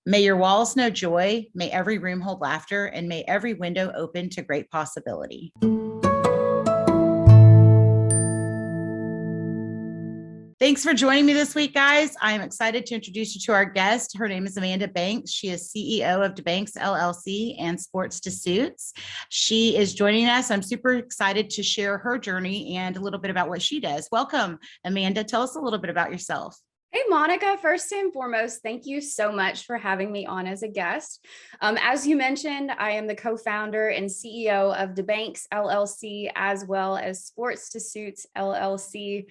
May your walls know joy, may every room hold laughter, and may every window open to great possibility. Thanks for joining me this week, guys. I'm excited to introduce you to our guest. Her name is Amanda Banks. She is CEO of DeBanks LLC and Sports to Suits. She is joining us. I'm super excited to share her journey and a little bit about what she does. Welcome, Amanda. Tell us a little bit about yourself. Hey, Monica, first and foremost, thank you so much for having me on as a guest. As you mentioned, I am the co-founder and CEO of DeBanks LLC, as well as Sports to Suits LLC.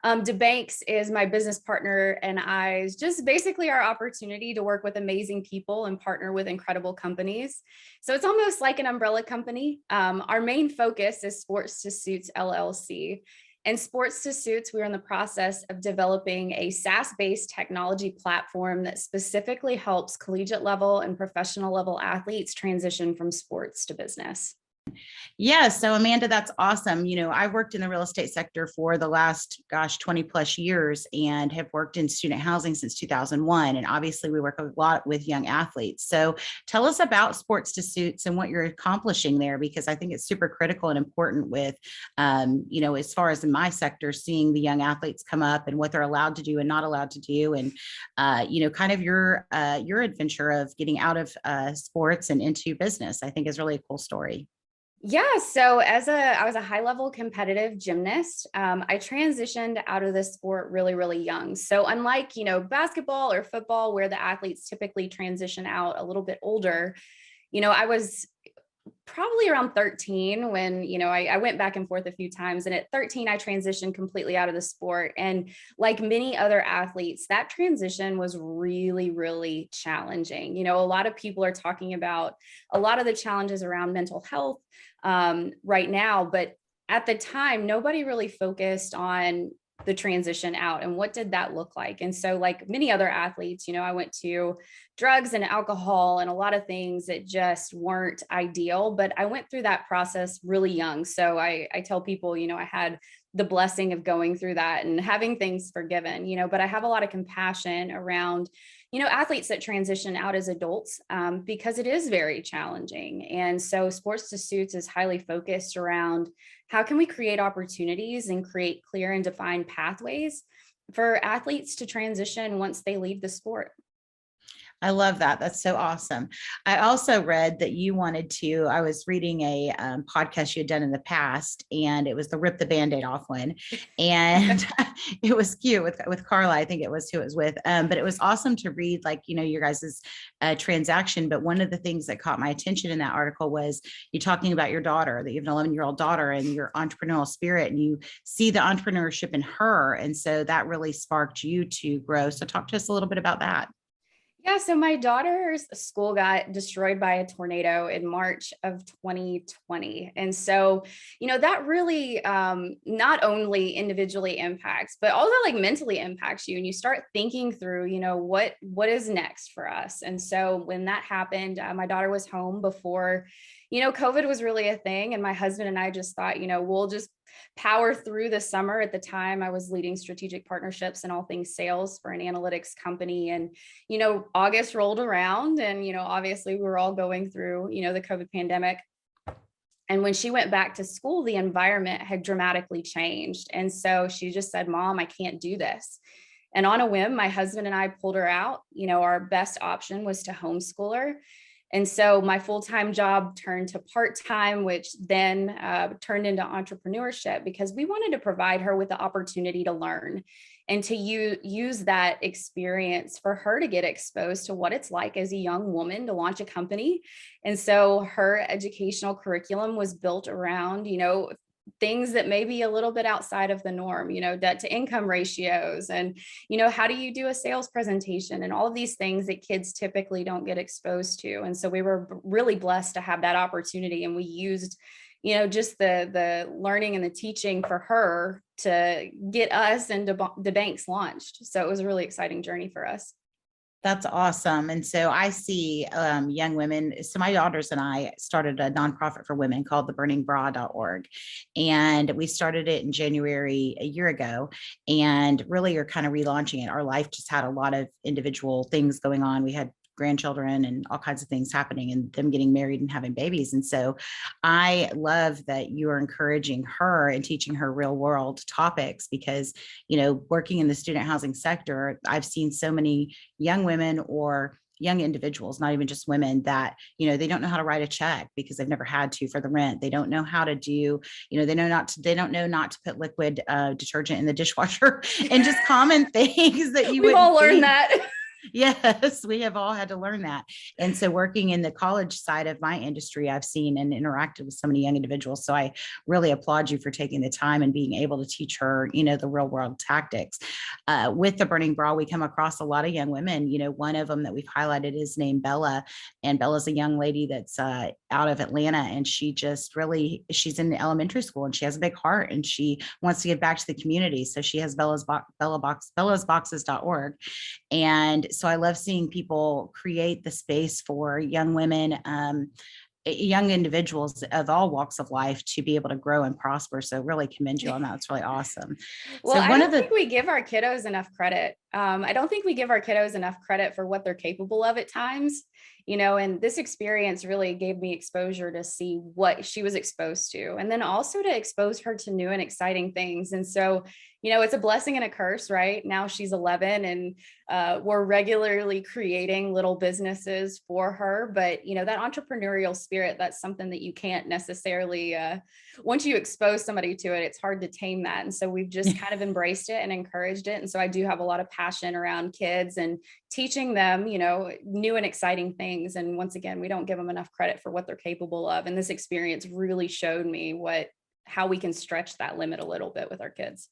DeBanks is my business partner, and I just basically our opportunity to work with amazing people and partner with incredible companies. So it's almost like an umbrella company. Our main focus is Sports to Suits LLC. And Sports to Suits, we're in the process of developing a SaaS-based technology platform that specifically helps collegiate level and professional level athletes transition from sports to business. Yeah. So Amanda, that's awesome. I've worked in the real estate sector for the last, 20 plus years and have worked in student housing since 2001. And obviously we work a lot with young athletes. So tell us about Sports to Suits and what you're accomplishing there, because I think it's super critical and important with, as far as in my sector, seeing the young athletes come up and what they're allowed to do and not allowed to do. And, kind of your adventure of getting out of sports and into business, I think is really a cool story. Yeah, so I was a high level competitive gymnast. I transitioned out of the sport really, really young. So unlike, basketball or football, where the athletes typically transition out a little bit older, I was probably around 13 when, I went back and forth a few times. And at 13, I transitioned completely out of the sport. And like many other athletes, that transition was really, really challenging. A lot of people are talking about a lot of the challenges around mental health right now. But at the time, nobody really focused on the transition out and what did that look like. And so like many other athletes, I went to drugs and alcohol and a lot of things that just weren't ideal, but I went through that process really young. So I tell people, I had the blessing of going through that and having things forgiven, but I have a lot of compassion around, athletes that transition out as adults because it is very challenging. And so Sports to Suits is highly focused around how can we create opportunities and create clear and defined pathways for athletes to transition once they leave the sport. I love that. That's so awesome. I also read that you wanted to, I was reading a podcast you had done in the past, and it was the Rip the Band-Aid Off one. And it was cute with Carla, I think it was who it was with. But it was awesome to read, like, your guys' transaction. But one of the things that caught my attention in that article was you talking about your daughter, that you have an 11-year-old daughter, and your entrepreneurial spirit, and you see the entrepreneurship in her. And so that really sparked you to grow. So talk to us a little bit about that. Yeah, so my daughter's school got destroyed by a tornado in March of 2020. And so, that really not only individually impacts, but also like mentally impacts you. And you start thinking through, what is next for us. And so when that happened, my daughter was home before, COVID was really a thing. And my husband and I just thought, we'll just power through the summer. At the time, I was leading strategic partnerships and all things sales for an analytics company. And, August rolled around and, obviously we were all going through, the COVID pandemic. And when she went back to school, the environment had dramatically changed. And so she just said, Mom, I can't do this. And on a whim, my husband and I pulled her out. Our best option was to homeschool her. And so my full-time job turned to part-time, which then turned into entrepreneurship because we wanted to provide her with the opportunity to learn and to use that experience for her to get exposed to what it's like as a young woman to launch a company. And so her educational curriculum was built around, things that may be a little bit outside of the norm, debt to income ratios and, how do you do a sales presentation and all of these things that kids typically don't get exposed to. And so we were really blessed to have that opportunity. And we used, just the learning and the teaching for her to get us and DeBanks launched. So it was a really exciting journey for us. That's awesome. And so I see young women. So my daughters and I started a nonprofit for women called theburningbra.org. And we started it in January a year ago and really are kind of relaunching it. Our life just had a lot of individual things going on. We had grandchildren and all kinds of things happening and them getting married and having babies. And so I love that you are encouraging her and teaching her real world topics because, working in the student housing sector, I've seen so many young women or young individuals, not even just women, that, they don't know how to write a check because they've never had to for the rent. They don't know how to do, they don't know not to put liquid detergent in the dishwasher and just common things that you We've wouldn't all learned think. that. Yes, we have all had to learn that. And so working in the college side of my industry, I've seen and interacted with so many young individuals. So I really applaud you for taking the time and being able to teach her, the real world tactics. With the Burning Bra, we come across a lot of young women. One of them that we've highlighted is named Bella. And Bella's a young lady that's out of Atlanta. And she's in elementary school and she has a big heart and she wants to give back to the community. So she has bellasboxes.org. And so I love seeing people create the space for young women, young individuals of all walks of life to be able to grow and prosper. So really commend you on that. It's really awesome. Well, So I don't think we give our kiddos enough credit. I don't think we give our kiddos enough credit for what they're capable of at times, and this experience really gave me exposure to see what she was exposed to, and then also to expose her to new and exciting things. And so, it's a blessing and a curse, right? Now she's 11 and we're regularly creating little businesses for her. But, that entrepreneurial spirit, that's something that you can't necessarily, once you expose somebody to it, it's hard to tame that. And so we've just kind of embraced it and encouraged it. And so I do have a lot of passion around kids and teaching them, new and exciting things. And once again, we don't give them enough credit for what they're capable of. And this experience really showed me how we can stretch that limit a little bit with our kids.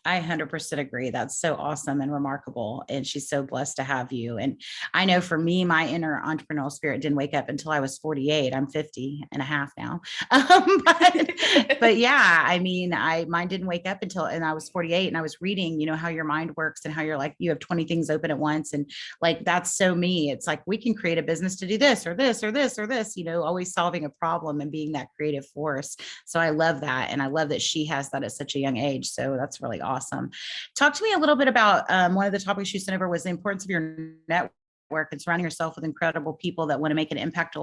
I 100% agree. That's so awesome and remarkable. And she's so blessed to have you. And I know for me, my inner entrepreneurial spirit didn't wake up until I was 48. I'm 50 and a half now. But yeah, I mean, mine didn't wake up and I was 48 and I was reading, how your mind works and how you're like, you have 20 things open at once. And like, that's so me. It's like, we can create a business to do this or this or this or this, always solving a problem and being that creative force. So I love that. And I love that she has that at such a young age. So that's really awesome. Talk to me a little bit about one of the topics you sent over was the importance of your network and surrounding yourself with incredible people that want to make an impact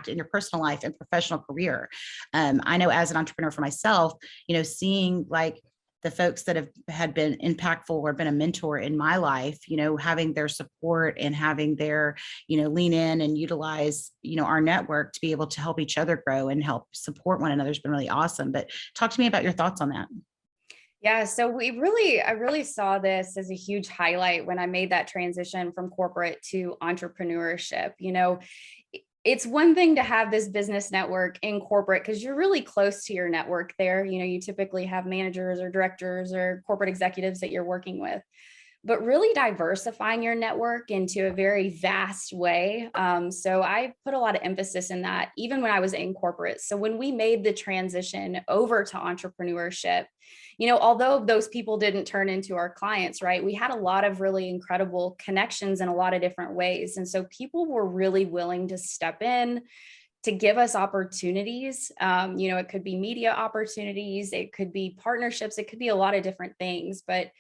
in your personal life and professional career. I know as an entrepreneur for myself, seeing like the folks that had been impactful or been a mentor in my life, having their support and having their, lean in and utilize, our network to be able to help each other grow and help support one another has been really awesome. But talk to me about your thoughts on that. Yeah, so I really saw this as a huge highlight when I made that transition from corporate to entrepreneurship. It's one thing to have this business network in corporate because you're really close to your network there. You typically have managers or directors or corporate executives that you're working with, but really diversifying your network into a very vast way. So I put a lot of emphasis in that even when I was in corporate. So when we made the transition over to entrepreneurship, although those people didn't turn into our clients, right, we had a lot of really incredible connections in a lot of different ways. And so people were really willing to step in to give us opportunities. It could be media opportunities, it could be partnerships, it could be a lot of different things. But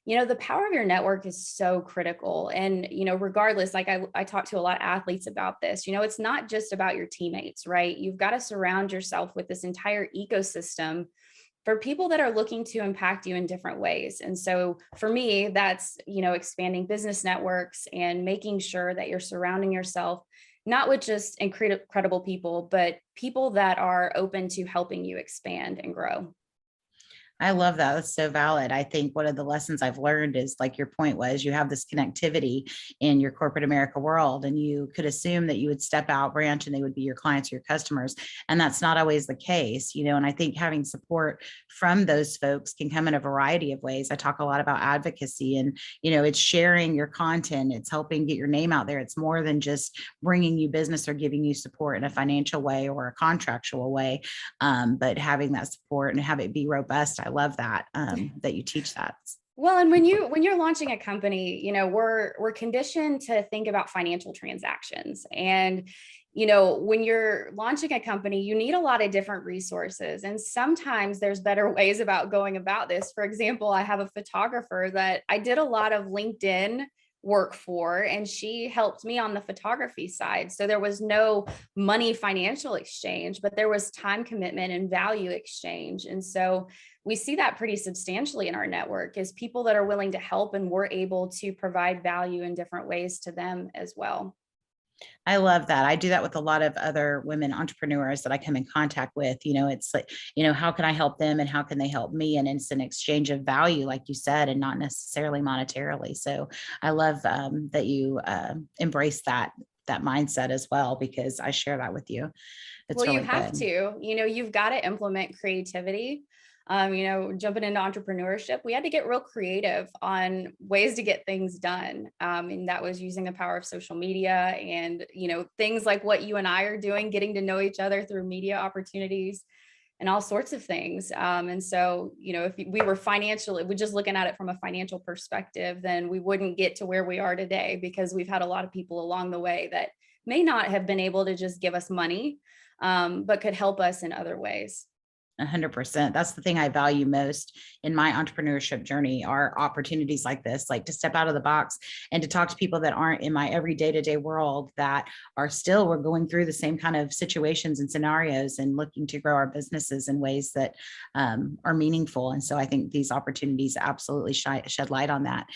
the power of your network is so critical. And, regardless, like I talk to a lot of athletes about this, it's not just about your teammates, right? You've got to surround yourself with this entire ecosystem for people that are looking to impact you in different ways. And so for me, that's, expanding business networks and making sure that you're surrounding yourself, not with just incredible people, but people that are open to helping you expand and grow. I love that. That's so valid. I think one of the lessons I've learned is like your point was you have this connectivity in your corporate America world, and you could assume that you would step out branch and they would be your clients or your customers. And that's not always the case, and I think having support from those folks can come in a variety of ways. I talk a lot about advocacy and, it's sharing your content. It's helping get your name out there. It's more than just bringing you business or giving you support in a financial way or a contractual way. But having that support and have it be robust. I love that, that you teach that. Well, and when you're launching a company, we're conditioned to think about financial transactions. And, when you're launching a company, you need a lot of different resources. And sometimes there's better ways about going about this. For example, I have a photographer that I did a lot of LinkedIn work for, and she helped me on the photography side. So there was no money financial exchange, but there was time commitment and value exchange. And so we see that pretty substantially in our network, is people that are willing to help, and we're able to provide value in different ways to them as well. I love that. I do that with a lot of other women entrepreneurs that I come in contact with. It's like, how can I help them and how can they help me? And it's an exchange of value, like you said, and not necessarily monetarily. So I love that you embrace that mindset as well, because I share that with you. It's Well, you really have good. to, you've got to implement creativity. Jumping into entrepreneurship, we had to get real creative on ways to get things done. And that was using the power of social media and, things like what you and I are doing, getting to know each other through media opportunities and all sorts of things. And so, if we were we're just looking at it from a financial perspective, then we wouldn't get to where we are today, because we've had a lot of people along the way that may not have been able to just give us money, but could help us in other ways. 100%. That's the thing I value most in my entrepreneurship journey, are opportunities like this, like to step out of the box and to talk to people that aren't in my every day-to-day world, that we're going through the same kind of situations and scenarios and looking to grow our businesses in ways that are meaningful. And so I think these opportunities absolutely shed light on that.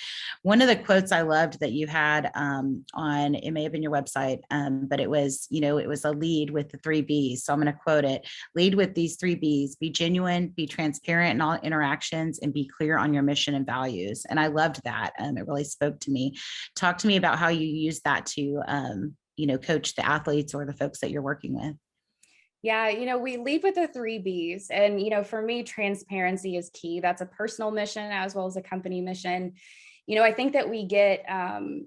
One of the quotes I loved that you had on, it may have been your website, but it was a lead with the 3 B's. So I'm going to quote it: lead with these 3 B's. Be genuine, be transparent in all interactions, and be clear on your mission and values. And I loved that. It really spoke to me. Talk to me about how you use that to, coach the athletes or the folks that you're working with. Yeah, we lead with the 3 B's. And, for me, transparency is key. That's a personal mission as well as a company mission. I think that we get, and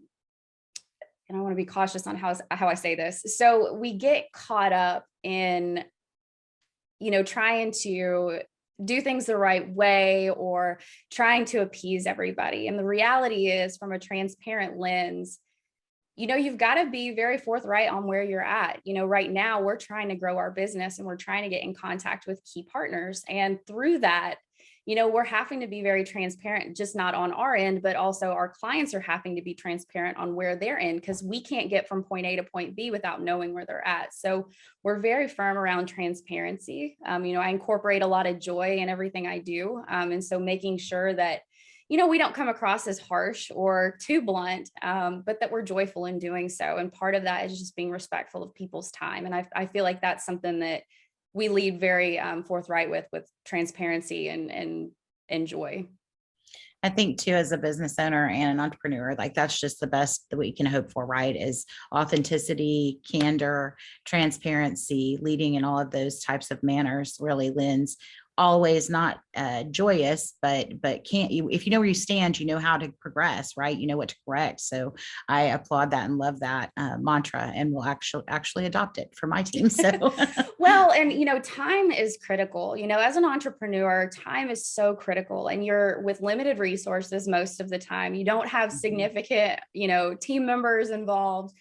I want to be cautious on how I say this. So we get caught up in trying to do things the right way or trying to appease everybody. And the reality is, from a transparent lens, you've got to be very forthright on where you're at. Right now we're trying to grow our business and we're trying to get in contact with key partners. And through that, we're having to be very transparent, just not on our end, but also our clients are having to be transparent on where they're in, because we can't get from point A to point B without knowing where they're at. So we're very firm around transparency. I incorporate a lot of joy in everything I do. And so making sure that, we don't come across as harsh or too blunt, but that we're joyful in doing so. And part of that is just being respectful of people's time. And I feel like that's something that we lead very forthright with transparency and joy. I think too, as a business owner and an entrepreneur, like that's just the best that we can hope for, right? Is authenticity, candor, transparency, leading in all of those types of manners really lends always not joyous, but can't you, if you know where you stand, you know how to progress, right? You know what to correct. So I applaud that and love that mantra, and will actually adopt it for my team. So well, and time is critical. As an entrepreneur, time is so critical, and you're with limited resources most of the time. You don't have significant, team members involved.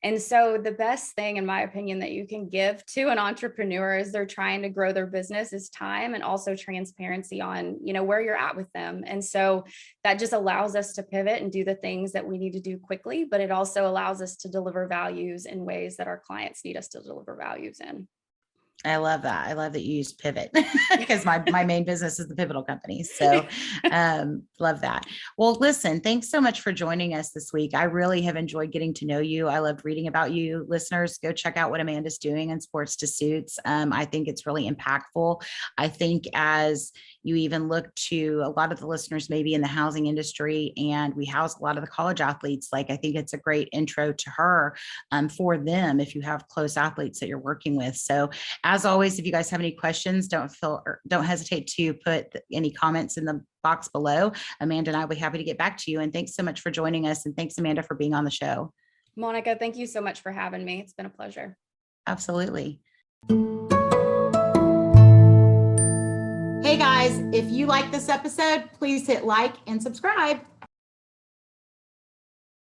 And so the best thing, in my opinion, that you can give to an entrepreneur as they're trying to grow their business is time, and also transparency on, where you're at with them. And so that just allows us to pivot and do the things that we need to do quickly, but it also allows us to deliver values in ways that our clients need us to deliver values in. I love that. I love that you use pivot, because my main business is the Pivotal Company. So love that. Well, listen, thanks so much for joining us this week. I really have enjoyed getting to know you. I loved reading about you. Listeners, go check out what Amanda's doing in Sports to Suits. I think it's really impactful. I think as you even look to a lot of the listeners, maybe in the housing industry, and we house a lot of the college athletes, like I think it's a great intro to her for them if you have close athletes that you're working with. So as always, if you guys have any questions, don't hesitate to put any comments in the box below. Amanda and I will be happy to get back to you. And thanks so much for joining us. And thanks, Amanda, for being on the show. Monica, thank you so much for having me. It's been a pleasure. Absolutely. Hey guys, if you like this episode, please hit like and subscribe.